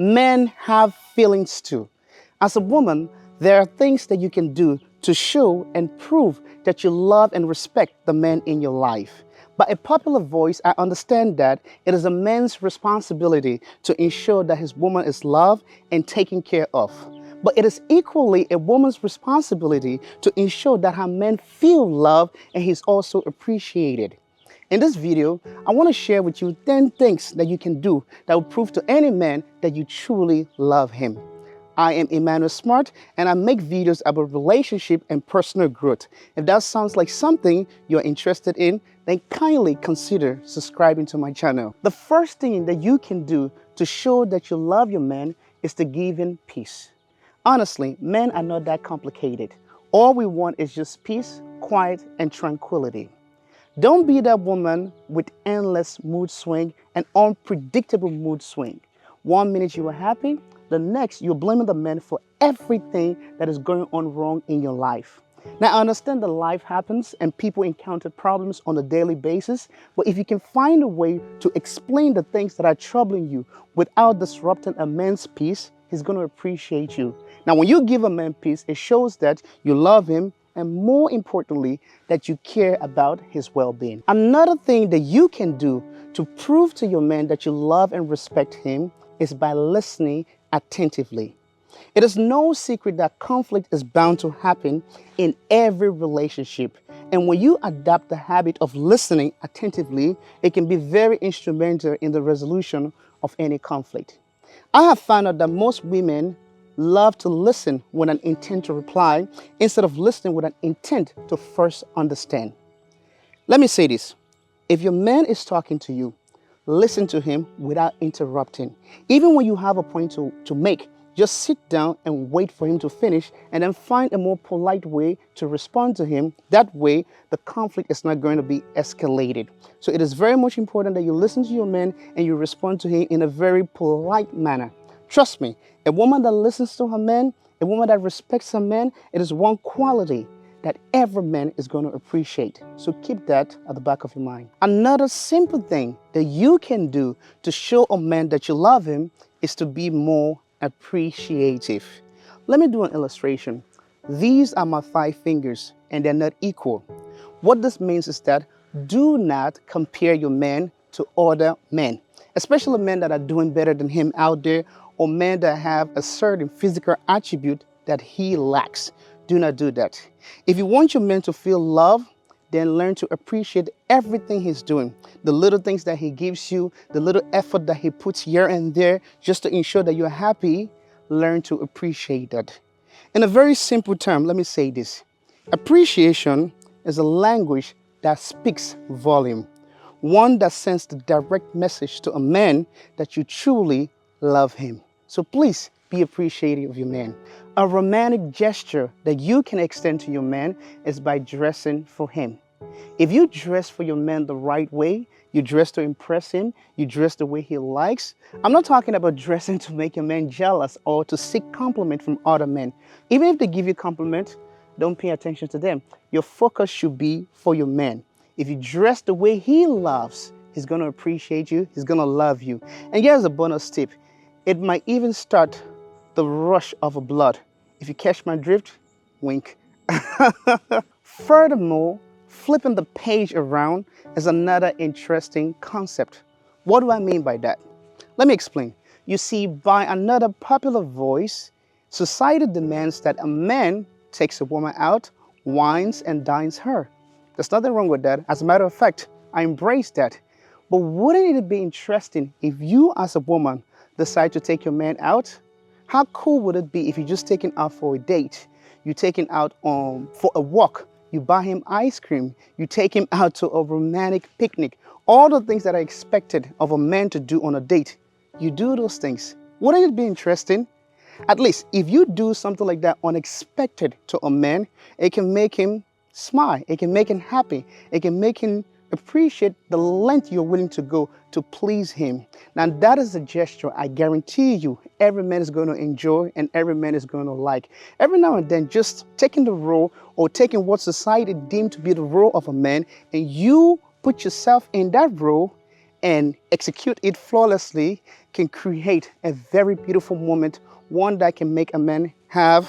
Men have feelings too. As a woman, there are things that you can do to show and prove that you love and respect the man in your life. By a popular voice, I understand that it is a man's responsibility to ensure that his woman is loved and taken care of. But it is equally a woman's responsibility to ensure that her man feel loved and he's also appreciated. In this video, I want to share with you 10 things that you can do that will prove to any man that you truly love him. I am Emmanuel Smarth, and I make videos about relationship and personal growth. If that sounds like something you're interested in, then kindly consider subscribing to my channel. The first thing that you can do to show that you love your man is to give him peace. Honestly, men are not that complicated. All we want is just peace, quiet, and tranquility. Don't be that woman with endless mood swing and unpredictable mood swing. 1 minute you are happy, the next you're blaming the man for everything that is going on wrong in your life. Now, I understand that life happens and people encounter problems on a daily basis, but if you can find a way to explain the things that are troubling you without disrupting a man's peace, he's going to appreciate you. Now, when you give a man peace, it shows that you love him and, more importantly, that you care about his well-being. Another thing that you can do to prove to your man that you love and respect him is by listening attentively. It is no secret that conflict is bound to happen in every relationship. And when you adopt the habit of listening attentively, it can be very instrumental in the resolution of any conflict. I have found out that most women love to listen with an intent to reply instead of listening with an intent to first understand. Let me say this. If your man is talking to you, listen to him without interrupting. Even when you have a point to make, just sit down and wait for him to finish and then find a more polite way to respond to him. That way, the conflict is not going to be escalated. So it is very much important that you listen to your man and you respond to him in a very polite manner. Trust me, a woman that listens to her man, a woman that respects her man, it is one quality that every man is going to appreciate. So keep that at the back of your mind. Another simple thing that you can do to show a man that you love him is to be more appreciative. Let me do an illustration. These are my 5 fingers and they're not equal. What this means is that do not compare your man to other men, especially men that are doing better than him out there or men that have a certain physical attribute that he lacks. Do not do that. If you want your man to feel love, then learn to appreciate everything he's doing. The little things that he gives you, the little effort that he puts here and there just to ensure that you're happy, learn to appreciate that. In a very simple term, let me say this. Appreciation is a language that speaks volume. One that sends the direct message to a man that you truly love him. So please be appreciative of your man. A romantic gesture that you can extend to your man is by dressing for him. If you dress for your man the right way, you dress to impress him, you dress the way he likes. I'm not talking about dressing to make your man jealous or to seek compliment from other men. Even if they give you compliment, don't pay attention to them. Your focus should be for your man. If you dress the way he loves, he's going to appreciate you, he's going to love you. And here's a bonus tip. It might even start the rush of a blood. If you catch my drift, wink. Furthermore, flipping the page around is another interesting concept. What do I mean by that? Let me explain. You see, by another popular voice, society demands that a man takes a woman out, wines and dines her. There's nothing wrong with that. As a matter of fact, I embrace that. But wouldn't it be interesting if you as a woman decide to take your man out? How cool would it be if you just take him out for a date? You take him out for a walk. You buy him ice cream. You take him out to a romantic picnic. All the things that are expected of a man to do on a date. You do those things. Wouldn't it be interesting? At least if you do something like that unexpected to a man, it can make him smile. It can make him happy. It can make him appreciate the length you're willing to go to please him. Now that is a gesture I guarantee you every man is going to enjoy and every man is going to like. Every now and then, just taking the role or taking what society deemed to be the role of a man and you put yourself in that role and execute it flawlessly, can create a very beautiful moment, one that can make a man have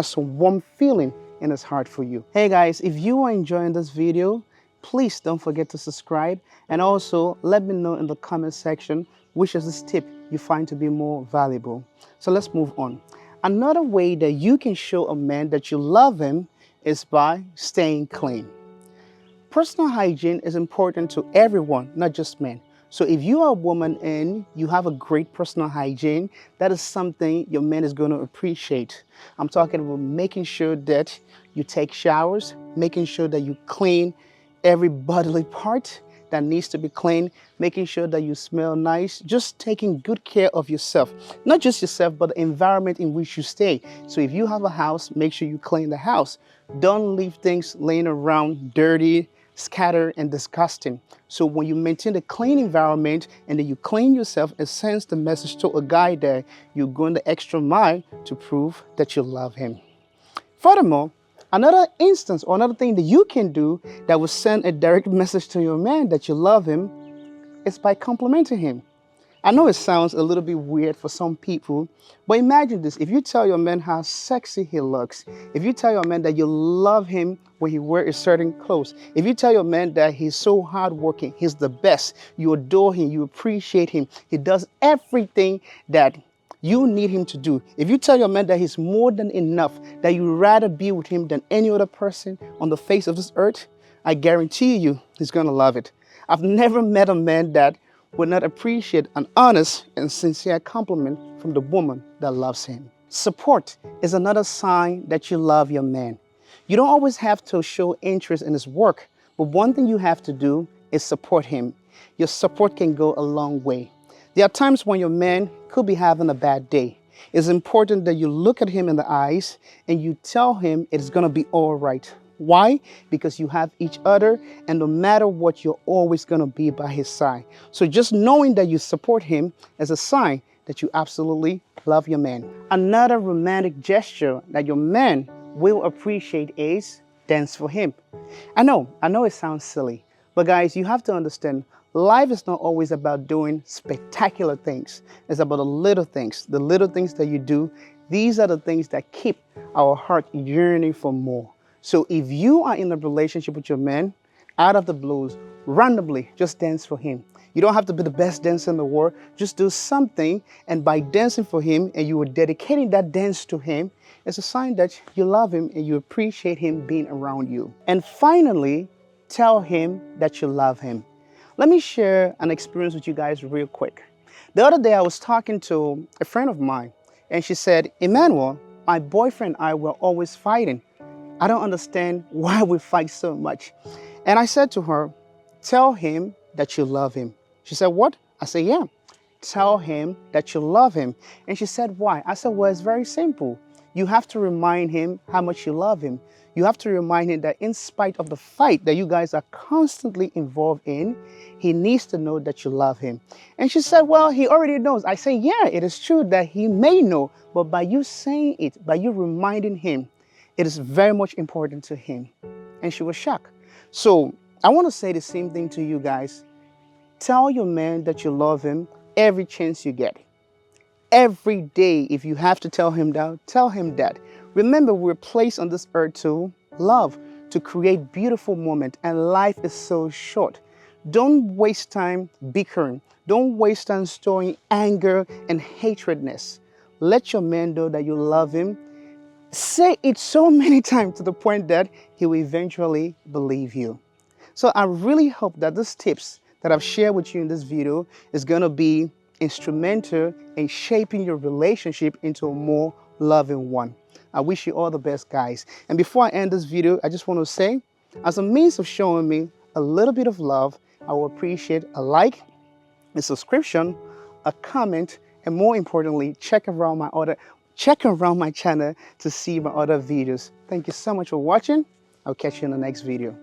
some warm feeling in his heart for you. Hey guys, if you are enjoying this video, please don't forget to subscribe, and also let me know in the comment section which is this tip you find to be more valuable. So let's move on. Another way that you can show a man that you love him is by staying clean. Personal hygiene is important to everyone, not just men. So if you are a woman and you have a great personal hygiene, that is something your man is going to appreciate. I'm talking about making sure that you take showers, making sure that you clean every bodily part that needs to be cleaned, making sure that you smell nice, just taking good care of yourself. Not just yourself, but the environment in which you stay. So if you have a house, make sure you clean the house. Don't leave things laying around dirty, scattered, and disgusting. So when you maintain a clean environment and then you clean yourself, it sends the message to a guy that you're going the extra mile to prove that you love him. Furthermore, another instance or another thing that you can do that will send a direct message to your man that you love him is by complimenting him. I know it sounds a little bit weird for some people, but imagine this. If you tell your man how sexy he looks, if you tell your man that you love him when he wears a certain clothes, if you tell your man that he's so hardworking, he's the best, you adore him, you appreciate him, he does everything that you need him to do. If you tell your man that he's more than enough, that you'd rather be with him than any other person on the face of this earth, I guarantee you he's going to love it. I've never met a man that would not appreciate an honest and sincere compliment from the woman that loves him. Support is another sign that you love your man. You don't always have to show interest in his work, but one thing you have to do is support him. Your support can go a long way. There are times when your man could be having a bad day. It's important that you look at him in the eyes and you tell him it's going to be all right. Why? Because you have each other, and no matter what, you're always going to be by his side. So just knowing that you support him is a sign that you absolutely love your man. Another romantic gesture that your man will appreciate is dance for him. I know it sounds silly, but guys, you have to understand, life is not always about doing spectacular things. It's about the little things that you do. These are the things that keep our heart yearning for more. So if you are in a relationship with your man, out of the blues, randomly, just dance for him. You don't have to be the best dancer in the world. Just do something, and by dancing for him and you are dedicating that dance to him, it's a sign that you love him and you appreciate him being around you. And finally, tell him that you love him. Let me share an experience with you guys real quick. The other day I was talking to a friend of mine, and she said, Emmanuel, my boyfriend and I were always fighting. I don't understand why we fight so much. And I said to her, tell him that you love him. She said, what? I said, yeah. Tell him that you love him. And she said, why? I said, well, it's very simple. You have to remind him how much you love him. You have to remind him that in spite of the fight that you guys are constantly involved in, he needs to know that you love him. And she said, well, he already knows. I say, yeah, it is true that he may know, but by you saying it, by you reminding him, it is very much important to him. And she was shocked. So I want to say the same thing to you guys. Tell your man that you love him every chance you get. Every day, if you have to tell him that, tell him that. Remember, we're placed on this earth to love, to create beautiful moments, and life is so short. Don't waste time bickering. Don't waste time storing anger and hatredness. Let your man know that you love him. Say it so many times to the point that he will eventually believe you. So I really hope that these tips that I've shared with you in this video is going to be instrumental in shaping your relationship into a more loving one. I wish you all the best, guys. And before I end this video, I just want to say, as a means of showing me a little bit of love, I will appreciate a like, a subscription, a comment, and more importantly, check around my channel to see my other videos. Thank you so much for watching. I'll catch you in the next video.